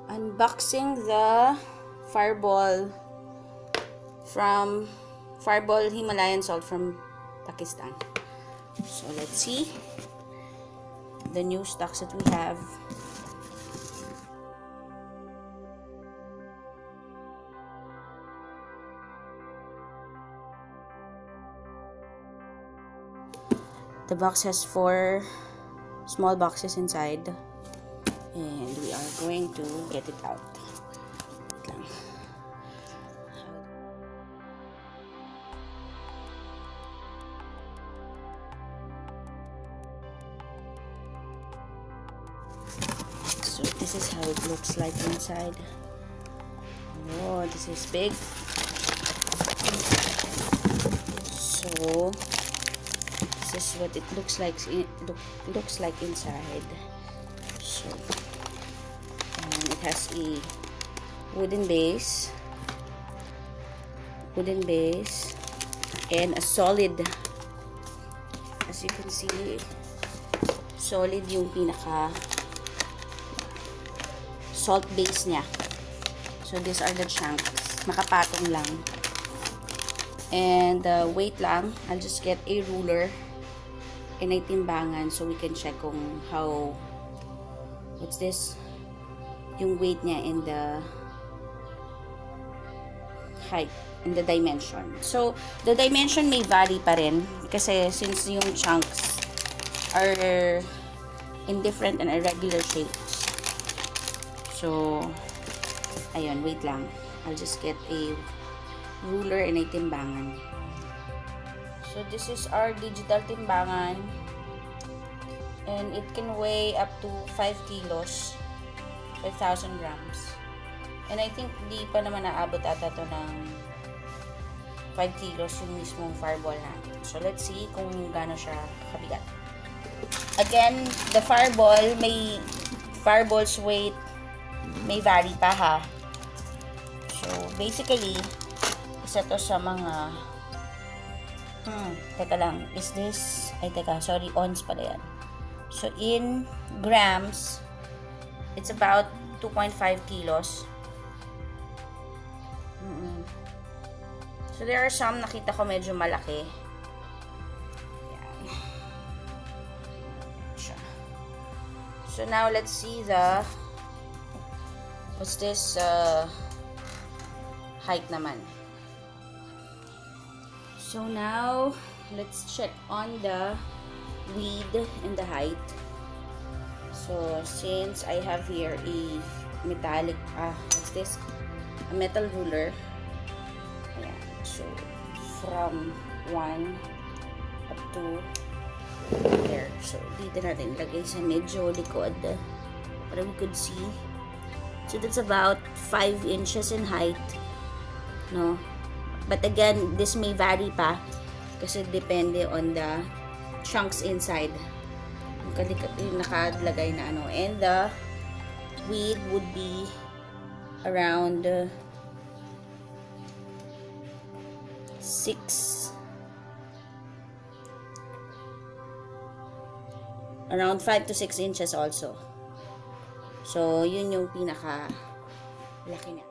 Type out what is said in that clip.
unboxing the Fireball Himalayan salt from Pakistan. So let's see the new stocks that we have. The box has 4 small boxes inside, and we are going to get it out. Wait lang. So this is how it looks like inside. Oh, this is big. So this is what it looks like. Looks like inside. So, and it has a wooden base, and a solid. As you can see, solid yung pinaka salt base niya. So these are the chunks. Nakapatong lang. And weight lang. I'll just get a ruler and ay timbangan so we can check kung how, what's this, yung weight niya and the height and the dimension. So the dimension may vary pa rin kasi since yung chunks are in different and irregular shapes. So ayun, wait lang, I'll just get a ruler and ay timbangan. So this is our digital timbangan, and it can weigh up to 5 kilos, 5,000 grams. And I think di pa naman naabot ata to ng 5 kilos yung mismong Fireball natin. So let's see kung gaano siya kabigat. Again, the Fireball's weight may vary pa ha. So basically, isa to sa mga teka lang, is this, ay teka, sorry, ons pala yan. So in grams, it's about 2.5 kilos. So there are some nakita ko medyo malaki. Yan. So now let's see the, what's this height naman. So now, let's check on the width and the height. So since I have here a metallic, what's this? A metal ruler. Ayan. So from 1 up to there. So dito natin lagay sa medyo likod para we could see. So that's about 5 inches in height. No? But again, this may vary pa kasi depende on the chunks inside. Yung nakalagay na ano. And the width would be around 5 to 6 inches also. So, yun yung pinaka laki niya.